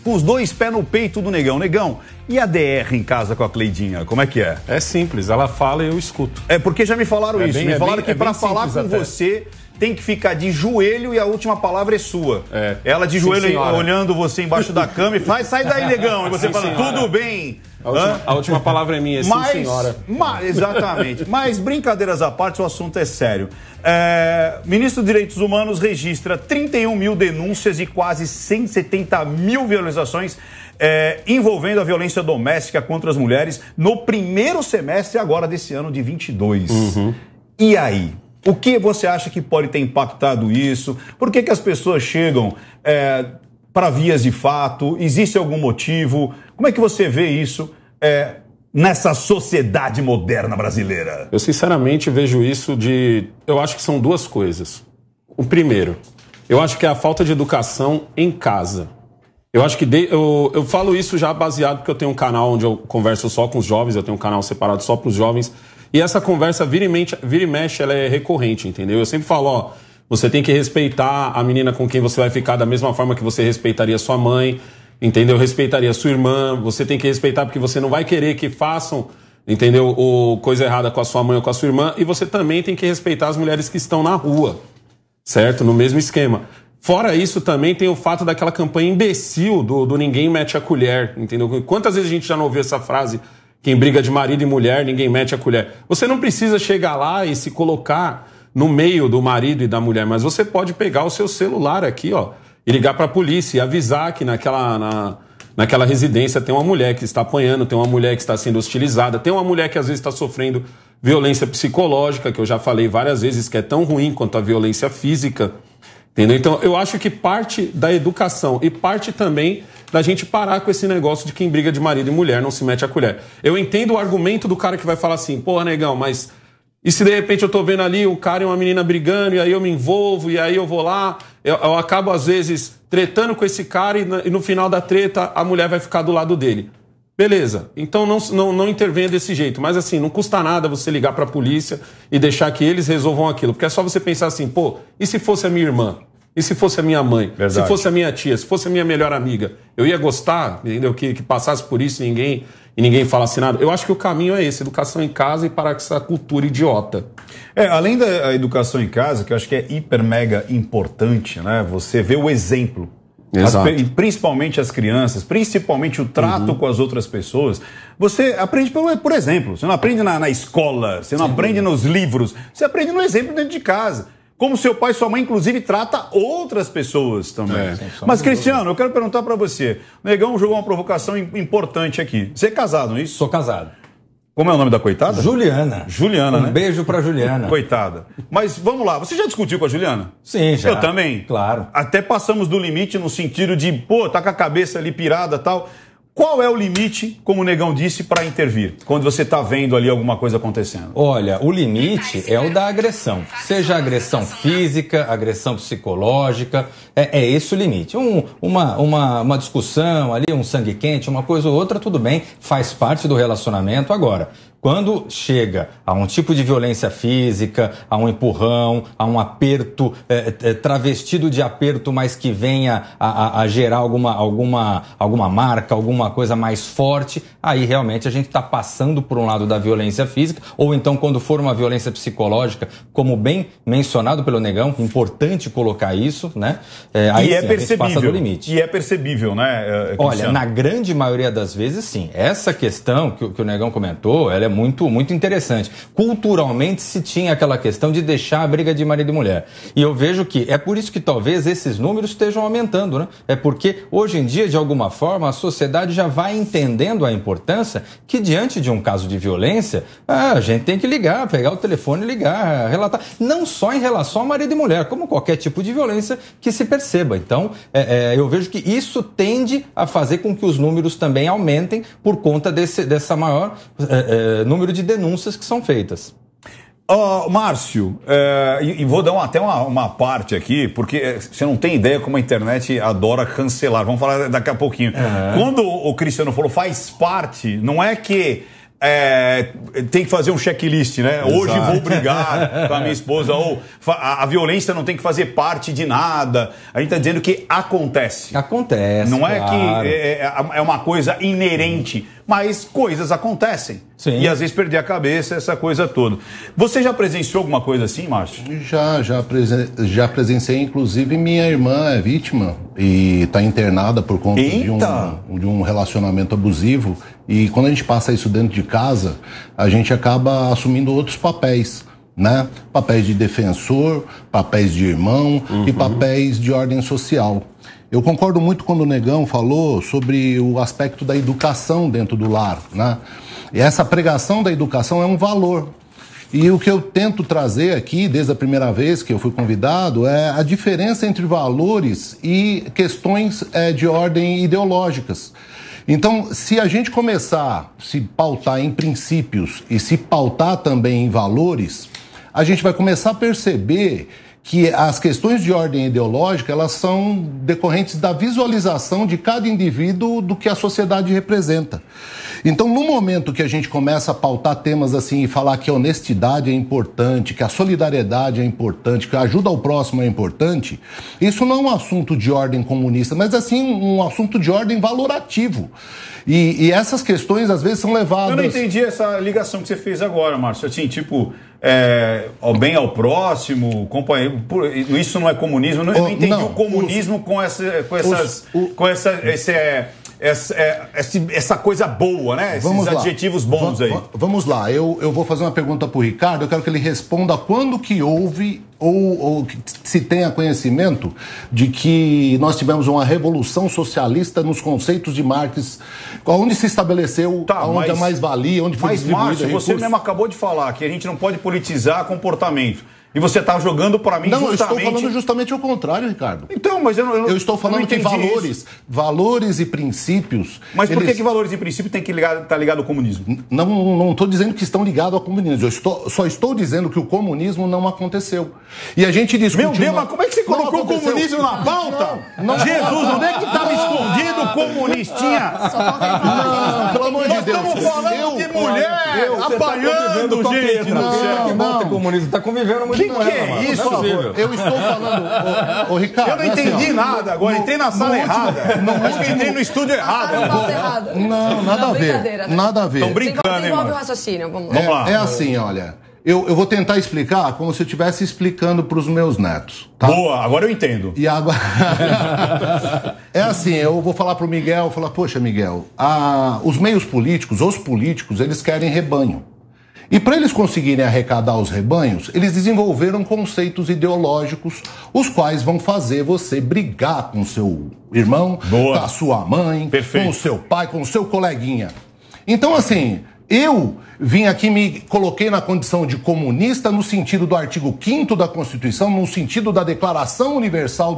com os dois pés no peito do Negão. Negão, e a DR em casa com a Cleidinha, como é que é? É simples, ela fala e eu escuto. É porque já me falaram isso, me falaram que para falar com você tem que ficar de joelho e a última palavra é sua. Ela de joelho olhando você embaixo da cama e faz, sai daí, Negão, e você fala, tudo bem. A última palavra é minha, sim, senhora. Exatamente. Mas, brincadeiras à parte, o assunto é sério. Ministro dos Direitos Humanos registra 31 mil denúncias e quase 170 mil visualizações envolvendo a violência doméstica contra as mulheres no primeiro semestre agora desse ano de 22. E aí? O que você acha que pode ter impactado isso? Por que as pessoas chegam para vias de fato? Existe algum motivo? Como é que você vê isso nessa sociedade moderna brasileira? Eu sinceramente vejo isso eu acho que são duas coisas. O primeiro, eu acho que é a falta de educação em casa. Eu acho que eu falo isso já baseado porque eu tenho um canal onde eu converso só com os jovens, eu tenho um canal separado só para os jovens. E essa conversa vira e mexe, ela é recorrente, entendeu? Eu sempre falo, você tem que respeitar a menina com quem você vai ficar da mesma forma que você respeitaria sua mãe, entendeu? Respeitaria sua irmã, você tem que respeitar porque você não vai querer que façam, entendeu? Coisa errada com a sua mãe ou com a sua irmã, e você também tem que respeitar as mulheres que estão na rua, certo? No mesmo esquema. Fora isso, também tem o fato daquela campanha imbecil do ninguém mete a colher, entendeu? Quantas vezes a gente já não ouviu essa frase? Quem briga de marido e mulher, ninguém mete a colher. Você não precisa chegar lá e se colocar no meio do marido e da mulher, mas você pode pegar o seu celular aqui, e ligar para a polícia e avisar que naquela residência tem uma mulher que está apanhando, tem uma mulher que está sendo hostilizada, tem uma mulher que às vezes está sofrendo violência psicológica, que eu já falei várias vezes que é tão ruim quanto a violência física, entendeu? Então, eu acho que parte da educação e parte também da gente parar com esse negócio de quem briga de marido e mulher não se mete a colher. Eu entendo o argumento do cara que vai falar assim, porra, Negão, mas e se de repente eu tô vendo ali um cara e uma menina brigando e aí eu me envolvo e aí eu vou lá, eu acabo às vezes tretando com esse cara e no final da treta a mulher vai ficar do lado dele. Beleza, então não intervenha desse jeito, mas assim, não custa nada você ligar pra polícia e deixar que eles resolvam aquilo, porque é só você pensar assim, pô, e se fosse a minha irmã? E se fosse a minha mãe? Verdade. Se fosse a minha tia? Se fosse a minha melhor amiga? Eu ia gostar, entendeu? Que passasse por isso e ninguém falasse nada. Eu acho que o caminho é esse, educação em casa e parar com essa cultura idiota. Além da educação em casa, que eu acho que é hiper mega importante, né? Você vê o exemplo. Exato. Principalmente as crianças, principalmente o trato com as outras pessoas. Você aprende por exemplo. Você não aprende na escola, você não aprende nos livros, você aprende no exemplo dentro de casa. Como seu pai e sua mãe, inclusive, trata outras pessoas também. Mas, Cristiano, eu quero perguntar pra você. O Negão jogou uma provocação importante aqui. Você é casado, não é isso? Sou casado. Como é o nome da coitada? Juliana. Juliana, né? Um beijo pra Juliana. Coitada. Mas vamos lá, você já discutiu com a Juliana? Sim, já. Eu também. Claro. Até passamos do limite no sentido de, tá com a cabeça ali pirada e tal. Qual é o limite, como o Negão disse, para intervir? Quando você está vendo ali alguma coisa acontecendo? Olha, o limite é o da agressão. Seja agressão física, agressão psicológica, é esse o limite. Uma discussão ali, um sangue quente, uma coisa ou outra, tudo bem, faz parte do relacionamento. Agora, quando chega a um tipo de violência física, a um empurrão, a um aperto, travestido de aperto, mas que venha a gerar alguma marca, alguma coisa mais forte, aí realmente a gente está passando por um lado da violência física, ou então quando for uma violência psicológica, como bem mencionado pelo Negão, importante colocar isso, né? Aí sim, a gente passa do limite. E é percebível, né, Olha, na grande maioria das vezes, sim. Essa questão que o Negão comentou, ela é muito, muito interessante. Culturalmente se tinha aquela questão de deixar a briga de marido e mulher. E eu vejo que é por isso que talvez esses números estejam aumentando, né? É porque hoje em dia, de alguma forma, a sociedade já vai entendendo a importância que diante de um caso de violência, a gente tem que ligar, pegar o telefone e ligar, relatar. Não só em relação a marido e mulher, como qualquer tipo de violência que se perceba. Então, eu vejo que isso tende a fazer com que os números também aumentem por conta dessa maior número de denúncias que são feitas. Márcio, e vou dar até uma parte aqui, porque você não tem ideia como a internet adora cancelar. Vamos falar daqui a pouquinho. Quando o Cristiano falou faz parte, não é que tem que fazer um checklist, né? Hoje vou brigar com a minha esposa, ou a violência não tem que fazer parte de nada. A gente está dizendo que acontece. Acontece. Não é claro. que é uma coisa inerente, mas coisas acontecem. Sim. E às vezes perder a cabeça, essa coisa toda. Você já presenciou alguma coisa assim, Márcio? Já presenciei, inclusive minha irmã é vítima e está internada por conta de um relacionamento abusivo. E quando a gente passa isso dentro de casa, a gente acaba assumindo outros papéis, né? Papéis de defensor, papéis de irmão e papéis de ordem social. Eu concordo muito quando o Negão falou sobre o aspecto da educação dentro do lar, né? E essa pregação da educação é um valor. E o que eu tento trazer aqui, desde a primeira vez que eu fui convidado, é a diferença entre valores e questões de ordem ideológicas. Então, se a gente começar a se pautar em princípios e se pautar também em valores, a gente vai começar a perceber que as questões de ordem ideológica, elas são decorrentes da visualização de cada indivíduo do que a sociedade representa. Então, no momento que a gente começa a pautar temas assim e falar que a honestidade é importante, que a solidariedade é importante, que a ajuda ao próximo é importante, isso não é um assunto de ordem comunista, mas assim um assunto de ordem valorativo. E essas questões, às vezes, são levadas... Eu não entendi essa ligação que você fez agora, Márcio. Assim, tipo, ao bem ao próximo, companheiro, isso não é comunismo? Eu não entendi não, o comunismo com essa coisa boa, né? Esses adjetivos bons aí. Vamos lá, eu vou fazer uma pergunta para o Ricardo, eu quero que ele responda quando que houve ou se tenha conhecimento de que nós tivemos uma revolução socialista nos conceitos de Marx, onde se estabeleceu onde a mais-valia, onde foi distribuída Márcio, você mesmo acabou de falar que a gente não pode politizar comportamento. E você está jogando para mim justamente... Não, eu estou falando justamente o contrário, Ricardo. Então, mas eu estou falando que valores e princípios... Mas por que valores e princípios tem que estar ligado ao comunismo? Não estou dizendo que estão ligados ao comunismo. Só estou dizendo que o comunismo não aconteceu. E a gente discute... Meu Deus, mas como é que você colocou o comunismo na pauta? Jesus, onde é que estava escondido o comunistinha? Não, pelo amor de Deus. Nós estamos falando de mulher apanhando, gente. Que bom ter comunismo. Está convivendo muito. Que é isso? Eu estou falando... Ô, Ricardo... Eu não entendi nada agora. Entrei na sala errada. Acho que entrei no estúdio errado. Não, nada a ver. Nada a ver. Estão brincando, hein, mano? o raciocínio. Vamos lá. É assim, olha... Eu vou tentar explicar como se eu estivesse explicando para os meus netos. Tá? Boa, agora eu entendo. E agora... É assim, eu vou falar para o Miguel, falar, poxa, Miguel, os meios políticos, os políticos, eles querem rebanho. E para eles conseguirem arrecadar os rebanhos, eles desenvolveram conceitos ideológicos, os quais vão fazer você brigar com seu irmão, com a sua mãe, com o seu pai, com o seu coleguinha. Então, assim, eu vim aqui, me coloquei na condição de comunista no sentido do artigo 5º da Constituição, no sentido da Declaração Universal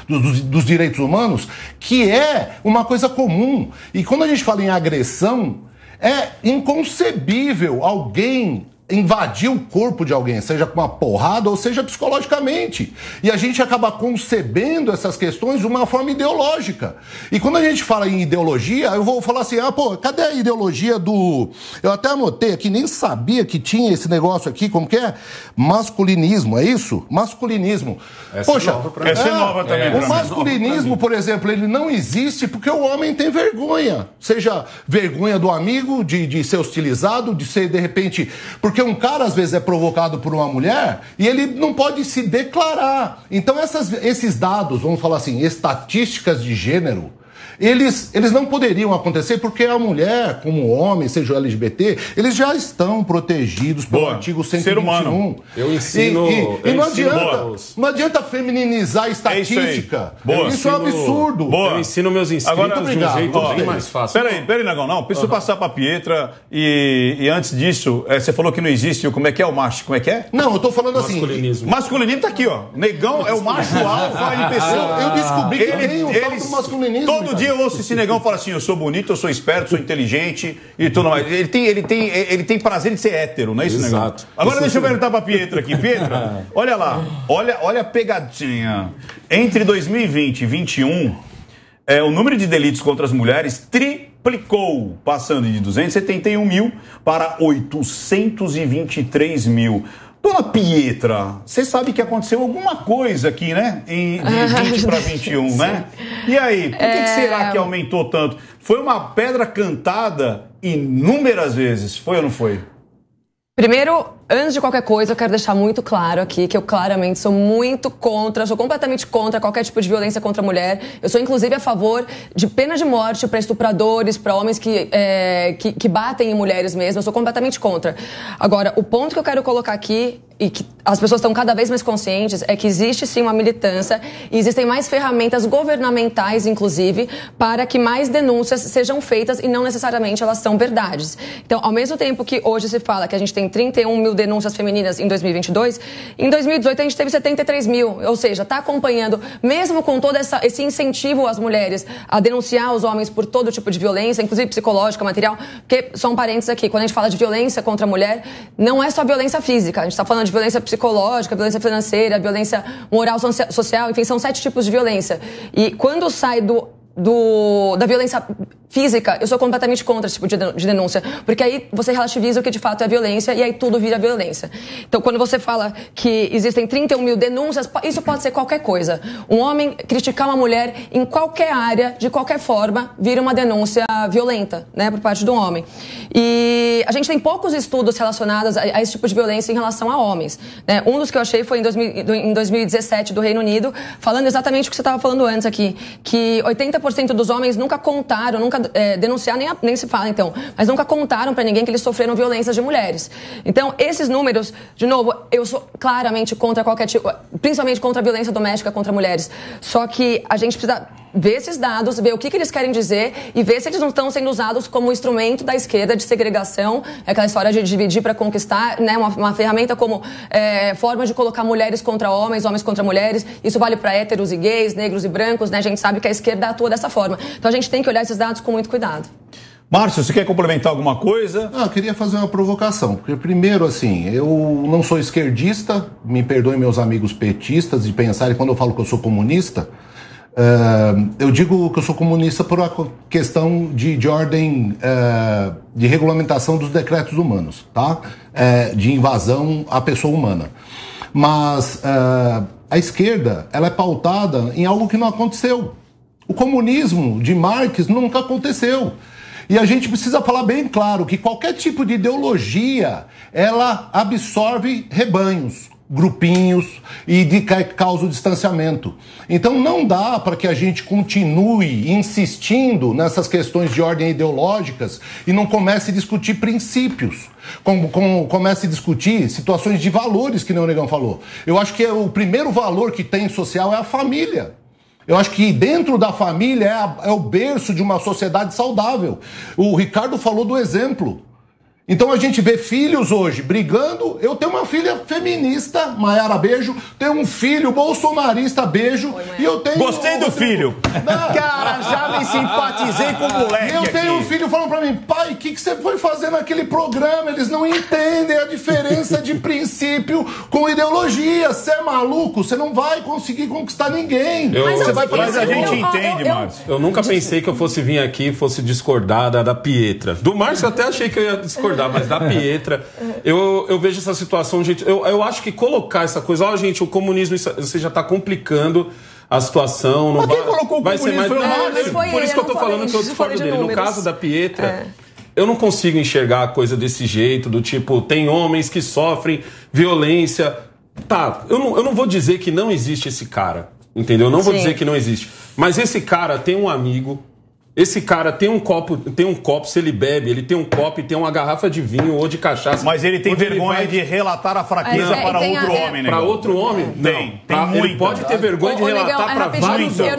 dos Direitos Humanos, que é uma coisa comum. E quando a gente fala em agressão, é inconcebível alguém invadir o corpo de alguém, seja com uma porrada ou seja psicologicamente. E a gente acaba concebendo essas questões de uma forma ideológica. E quando a gente fala em ideologia, eu vou falar assim, cadê a ideologia do... Eu até anotei aqui, nem sabia que tinha esse negócio aqui, como que é? Masculinismo, é isso? Masculinismo. Essa é nova também. O masculinismo, por exemplo, ele não existe porque o homem tem vergonha. Seja vergonha do amigo, de ser hostilizado, de ser, de repente... Porque um cara, às vezes, é provocado por uma mulher e ele não pode se declarar. Então, esses dados, vamos falar assim, estatísticas de gênero, eles não poderiam acontecer porque a mulher, como o homem, seja o LGBT, eles já estão protegidos pelo artigo 121. Ser humano. Eu ensino... Não adianta feminizar a estatística. Isso é um absurdo. Eu ensino meus inscritos de um jeito bem mais fácil. Peraí, Negão, não. Preciso passar pra Pietra e antes disso, você falou que não existe como é que é o macho, como é que é? Não, eu tô falando masculinismo. assim... Masculinismo tá aqui, ó. Negão é o macho alfa em pessoa. Eu descobri que tem o tal do masculinismo. Todo dia eu ouço esse negão falar assim, eu sou bonito, eu sou esperto, sou inteligente e tudo mais. Ele tem prazer de ser hétero, não é isso, Negão? Exato. Agora deixa eu perguntar pra Pietra aqui. Pietra, olha lá, olha a pegadinha. Entre 2020 e 2021, o número de delitos contra as mulheres triplicou. triplicou, passando de 271 mil para 823 mil. Dona Pietra, você sabe que aconteceu alguma coisa aqui, né? De 20 para 21, né? E aí, por que será que aumentou tanto? Foi uma pedra cantada inúmeras vezes, foi ou não foi? Primeiro, antes de qualquer coisa, eu quero deixar muito claro aqui que eu claramente sou completamente contra qualquer tipo de violência contra a mulher. Eu sou, inclusive, a favor de pena de morte para estupradores, para homens que batem em mulheres mesmo. Eu sou completamente contra. Agora, o ponto que eu quero colocar aqui, e que as pessoas estão cada vez mais conscientes, é que existe sim uma militância e existem mais ferramentas governamentais, inclusive, para que mais denúncias sejam feitas e não necessariamente elas são verdades. Então, ao mesmo tempo que hoje se fala que a gente tem 31 mil denúncias femininas em 2022, em 2018 a gente teve 73 mil, ou seja, está acompanhando, mesmo com todo esse incentivo às mulheres a denunciar os homens por todo tipo de violência, inclusive psicológica, material, porque, só um parênteses aqui, quando a gente fala de violência contra a mulher, não é só violência física, a gente está falando de violência psicológica, violência financeira, violência moral, social, enfim, são 7 tipos de violência. E quando sai da violência física, eu sou completamente contra esse tipo de denúncia, porque aí você relativiza o que de fato é violência e aí tudo vira violência. Então, quando você fala que existem 31 mil denúncias, isso pode ser qualquer coisa. Um homem criticar uma mulher em qualquer área, de qualquer forma, vira uma denúncia violenta, né, por parte do homem. E a gente tem poucos estudos relacionados a esse tipo de violência em relação a homens, né? Um dos que eu achei foi em 2017 do Reino Unido, falando exatamente o que você estava falando antes aqui, que 80% dos homens nunca contaram, nunca denunciar, nem se fala então, mas nunca contaram pra ninguém que eles sofreram violências de mulheres. Então, esses números, de novo, eu sou claramente contra qualquer tipo, principalmente contra a violência doméstica contra mulheres. Só que a gente precisa ver esses dados, ver o que eles querem dizer e ver se eles não estão sendo usados como instrumento da esquerda de segregação, aquela história de dividir para conquistar, né, uma ferramenta como forma de colocar mulheres contra homens, homens contra mulheres. Isso vale para héteros e gays, negros e brancos, né? A gente sabe que a esquerda atua dessa forma. Então a gente tem que olhar esses dados com muito cuidado. Márcio, você quer complementar alguma coisa? Eu queria fazer uma provocação, porque primeiro, assim, eu não sou esquerdista, me perdoem meus amigos petistas de pensarem quando eu falo que eu sou comunista. Eu digo que eu sou comunista por uma questão de ordem de regulamentação dos decretos humanos, tá? De invasão à pessoa humana. Mas a esquerda, ela é pautada em algo que não aconteceu. O comunismo de Marx nunca aconteceu. E a gente precisa falar bem claro que qualquer tipo de ideologia, ela absorve rebanhos, grupinhos e causa o distanciamento. Então não dá para que a gente continue insistindo nessas questões de ordem ideológicas e não comece a discutir princípios. Comece a discutir situações de valores, que nem o Negão falou. Eu acho que o primeiro valor que tem social é a família. Eu acho que dentro da família é o berço de uma sociedade saudável. O Ricardo falou do exemplo. Então a gente vê filhos hoje brigando. Eu tenho uma filha feminista, Maiara, beijo. Tenho um filho bolsonarista, beijo. Oi, e eu tenho Gostei do filho. Cara, já me simpatizei com o moleque. Eu tenho um filho falando pra mim, pai, o que você foi fazer naquele programa? Eles não entendem a diferença de princípio com ideologia. Você é maluco? Você não vai conseguir conquistar ninguém. Mas a gente entende, Márcio. Eu nunca pensei que eu fosse vir aqui e fosse discordar da Pietra. Do Márcio eu até achei que eu ia discordar, mas da Pietra, eu vejo essa situação, gente, eu acho que colocar essa coisa, gente, o comunismo, você já está complicando a situação. Mas quem colocou o comunismo foi o Márcio. Por isso que eu tô falando que eu discordo dele. No caso da Pietra, eu não consigo enxergar a coisa desse jeito, do tipo, tem homens que sofrem violência. Tá, eu não vou dizer que não existe esse cara, entendeu? Eu não vou dizer que não existe. Mas esse cara tem um amigo. Esse cara tem um copo, se ele bebe, ele tem um copo e tem uma garrafa de vinho ou de cachaça. Mas ele tem vergonha de relatar a fraqueza para outro homem, né? Para outro homem? Tem Ele pode ter vergonha de relatar para vários homens. Eu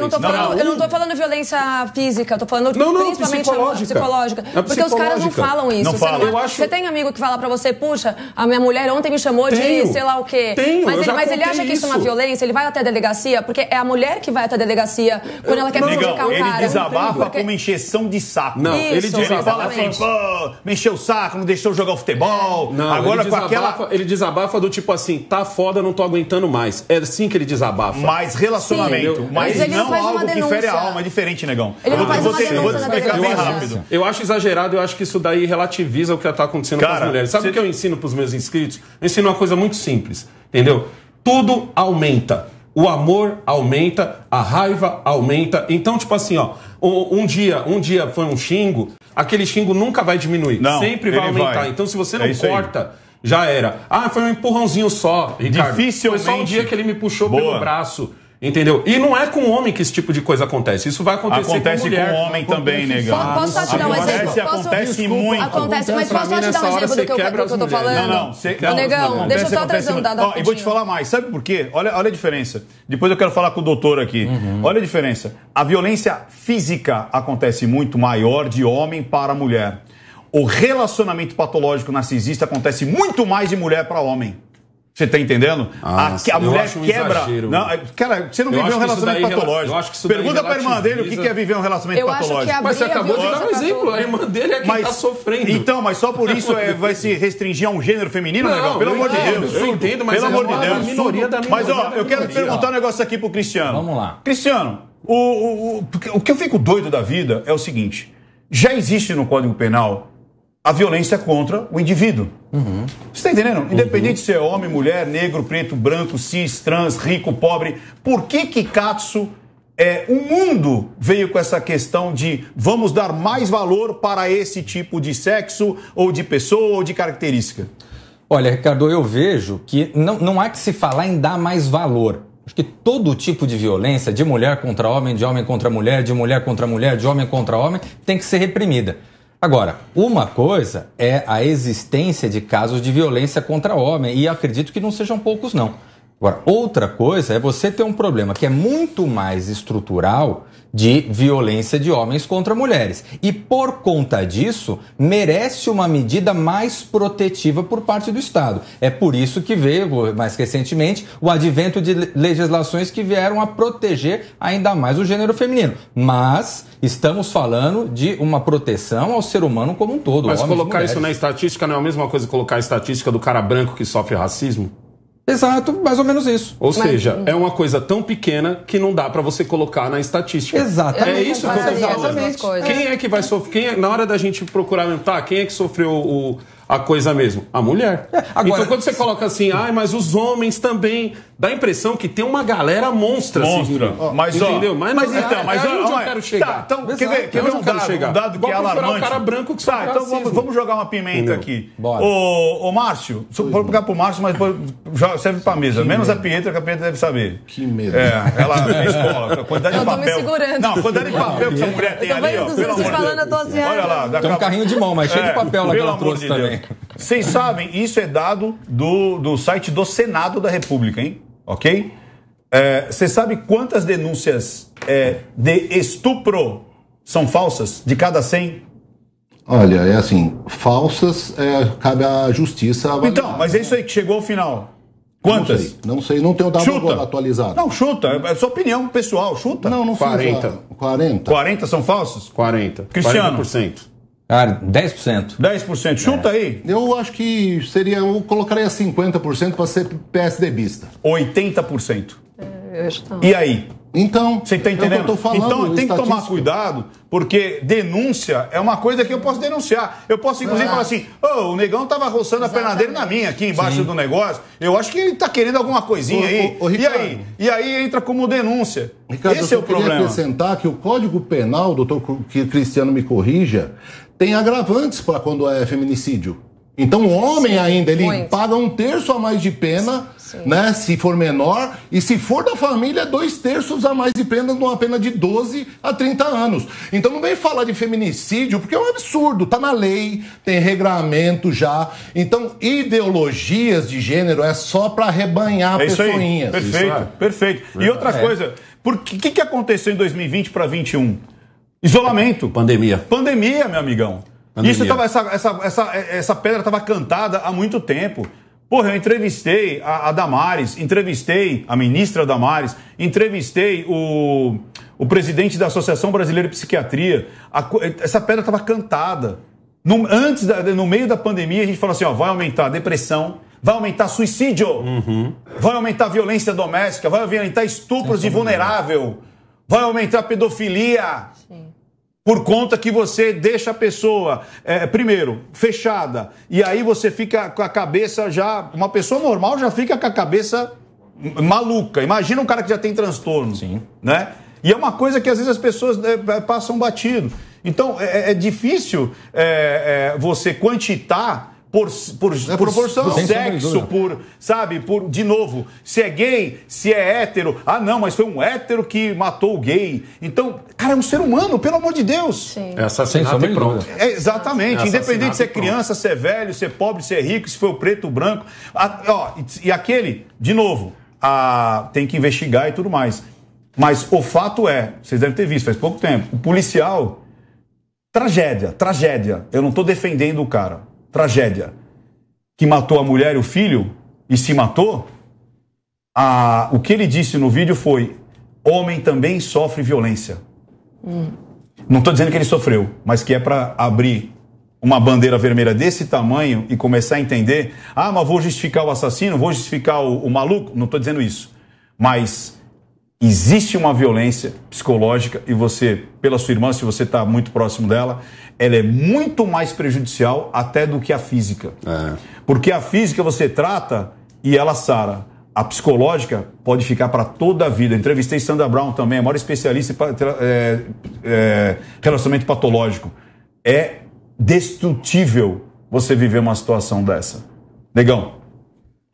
não tô falando violência física, eu tô falando principalmente psicológica. Porque os caras não falam isso. Não falam. Você tem amigo que fala pra você, puxa, a minha mulher ontem me chamou de sei lá o quê. Mas ele acha que isso é uma violência, ele vai até a delegacia, porque é a mulher que vai até a delegacia quando ela quer prejudicar o cara. Ele desabafa uma encheção de saco. Não, Isso, ele Ele fala exatamente. assim, pô, me encheu o saco, não deixou eu jogar o futebol. Não, Agora com aquela... ele desabafa do tipo assim, tá foda, não tô aguentando mais. É assim que ele desabafa. Mais relacionamento, Sim. mas Mas ele não não faz uma algo que fere a denúncia. alma, é diferente, negão. Ele não Eu faz vou uma te- eu vou te denúncia na explicar bem denúncia. rápido. Eu acho exagerado, eu acho que isso daí relativiza o que tá acontecendo com Cara, as mulheres. Sabe você- o que eu ensino pros meus inscritos? Eu ensino uma coisa muito simples, entendeu? Tudo aumenta. O amor aumenta, a raiva aumenta. Então, tipo assim, ó, um dia foi um xingo, aquele xingo nunca vai diminuir. Não, sempre vai ele aumentar. vai. Então, se você É não isso aí. corta, já era. Ah, foi um empurrãozinho só, Ricardo. Dificilmente. Foi só um dia que ele me puxou Boa. pelo braço. Entendeu? E não é com homem que esse tipo de coisa acontece. Isso vai acontecer Acontece com mulher. com homem também, negão. Posso só te dar um exemplo? Acontece, acontece muito. Acontece, mas Pra posso mim, só te dar nessa um hora, exemplo você do que eu quebra tô as mulheres. falando? Não, você... Ô, negão, Acontece, deixa eu só acontece trazer um muito. dado Ó, e vou te rapidinho. falar mais. Sabe por quê? Olha a diferença. Depois eu quero falar com o doutor aqui. Olha a diferença. A violência física acontece muito maior de homem para mulher. O relacionamento patológico narcisista acontece muito mais de mulher para homem. Você tá entendendo? A eu mulher acho um quebra. exagero. Não, cara, você não Eu viveu um acho que isso relacionamento daí patológico. eu acho que isso daí Pergunta pra irmã dele o que relativiza. é viver um relacionamento Eu acho que patológico. a Mas você abrir a acabou de dar um violência pra exemplo. tudo. A irmã dele é quem tá sofrendo. Então, mas só por isso vai se restringir a um gênero feminino, Não, negão? Pelo eu amor de entendo, Deus. eu entendo, mas pelo é amor de uma Deus. minoria da Mas, ó, minoria eu quero da te minoria. perguntar um negócio aqui pro Cristiano. Vamos lá. Cristiano, o que eu fico doido da vida é o seguinte: já existe no Código Penal a violência contra o indivíduo. Você está entendendo? Independente se é homem, mulher, negro, preto, branco, cis, trans, rico, pobre, por que Katsu, o mundo veio com essa questão de vamos dar mais valor para esse tipo de sexo, ou de pessoa, ou de característica? Olha, Ricardo, eu vejo que não há que se falar em dar mais valor. Acho que todo tipo de violência, de mulher contra homem, de homem contra mulher, de mulher contra mulher, de homem contra homem, tem que ser reprimida. Agora, uma coisa é a existência de casos de violência contra homem, e acredito que não sejam poucos, não. Agora, outra coisa é você ter um problema que é muito mais estrutural de violência de homens contra mulheres. E por conta disso, merece uma medida mais protetiva por parte do Estado. É por isso que veio, mais recentemente, o advento de legislações que vieram a proteger ainda mais o gênero feminino. Mas estamos falando de uma proteção ao ser humano como um todo. Mas homens e colocar isso mulheres. na estatística não é a mesma coisa que colocar a estatística do cara branco que sofre racismo? Exato, mais ou menos isso. Ou seja, é uma coisa tão pequena que não dá pra você colocar na estatística. Exatamente. É isso que eu tô compararia falando. essas duas coisas. Quem é que vai sofrer? Na hora da gente procurar mesmo, tá? Quem é que sofreu a coisa mesmo? A mulher. Agora- Então quando você coloca assim, mas os homens também, dá a impressão que tem uma galera monstra. Monstra. Mas, ó, entendeu? mas não então, é, mas é onde ó, eu quero chegar. Tá, então, Exato. quer ver É onde um eu quero dado, chegar. um dado que é Igual procurar alarmante? o cara branco que Tá, sofre então racismo. vamos jogar uma pimenta Entendeu? aqui. Bora. Ô, Márcio, vou pegar pro Márcio, mas depois já serve pra mesa. Menos a Pietra, que a Pietra deve saber. Que medo. Ela fez escola, a quantidade de Eu tô me papel. segurando. Não, a quantidade de papel que essa mulher tem Eu tô ali, vendo ó. os Pelo outros amor de falando, Deus. eu tô assim, Olha lá, Tem um carrinho de mão, mas cheio de papel lá que pelo ela amor trouxe de também. Deus. Vocês sabem, isso é dado do site do Senado da República, hein? Ok? Você sabe quantas denúncias de estupro são falsas? De cada 100? Olha, é assim, falsas, cabe à justiça avaliar. Então, mas é isso aí que chegou ao final. Quantas? Não sei, não tenho o dado Chuta. atualizado. Não, chuta. É sua opinião pessoal, chuta. Não 40. sei. 40. 40 são falsos? 40. Cristiano. 40%. Cara, 10%. 10%. Chuta aí. Eu acho que eu colocaria 50% para ser PSDBista. 80%. Eu acho que não. E aí? Então, Você está é o entendendo? que eu tô falando, Então tem que tomar estatística. cuidado, porque denúncia é uma coisa que eu posso denunciar. Eu posso, inclusive, falar assim: o negão tava roçando a perna dele na minha, aqui embaixo do negócio. Eu acho que ele tá querendo alguma coisinha aí. Ô, E Ricardo. aí? E aí entra como denúncia. Ricardo, Esse eu é o só queria problema. acrescentar que o Código Penal, doutor Cristiano me corrija, tem agravantes para quando é feminicídio. Então o homem ainda, ele muito. paga 1/3 a mais de pena, né, se for menor, e se for da família, 2/3 a mais de pena, numa pena de 12 a 30 anos. Então não vem falar de feminicídio, porque é um absurdo, tá na lei, tem regramento já. Então ideologias de gênero é só para arrebanhar É isso aí. pessoinhas. Perfeito, Isso é. perfeito. E outra coisa, o que aconteceu em 2020 para 2021? Isolamento. Pandemia. Pandemia, meu amigão. Pandemia. Isso essa pedra estava cantada há muito tempo. Porra, eu entrevistei a Damares, entrevistei a ministra Damares, entrevistei o presidente da Associação Brasileira de Psiquiatria. Essa pedra estava cantada. No meio da pandemia, a gente falou assim, ó, vai aumentar a depressão, vai aumentar suicídio, vai aumentar violência doméstica, vai aumentar estupros de vulnerável, vai aumentar pedofilia. Sim. Por conta que você deixa a pessoa, primeiro, fechada, e aí você fica com a cabeça já... Uma pessoa normal já fica com a cabeça maluca. Imagina um cara que já tem transtorno. Sim. Né? E é uma coisa que às vezes as pessoas passam batido. Então, é difícil você quantitar por proporção. Sexo, de novo, se é gay, se é hétero. Ah, não, mas foi um hétero que matou o gay. Então, cara, é um ser humano, pelo amor de Deus. Sim. É assassinato e pronto. Exatamente. Independente se é criança, se é velho, se é pobre, se é rico, se foi o preto, o branco. E aquele, de novo, tem que investigar e tudo mais. Mas o fato vocês devem ter visto, faz pouco tempo, o policial, tragédia. Eu não estou defendendo o cara. Tragédia, que matou a mulher e o filho e se matou, o que ele disse no vídeo foi: homem também sofre violência. Não estou dizendo que ele sofreu, mas que é para abrir uma bandeira vermelha desse tamanho e começar a entender, mas vou justificar o assassino, vou justificar o maluco. Não estou dizendo isso, mas existe uma violência psicológica e você, pela sua irmã, se você está muito próximo dela, ela é muito mais prejudicial até do que a física. Porque a física você trata e ela sara. A psicológica pode ficar para toda a vida. Entrevistei Sandra Brown também, a maior especialista em relacionamento patológico. É destrutível você viver uma situação dessa. Negão.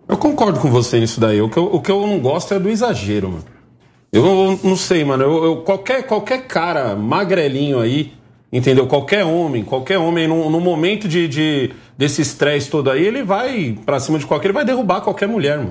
Eu concordo com você nisso daí. O que eu não gosto é do exagero, mano. Eu não sei, mano. Qualquer cara magrelinho aí, entendeu? Qualquer homem no momento desse estresse todo aí, ele vai pra cima de ele vai derrubar qualquer mulher, mano.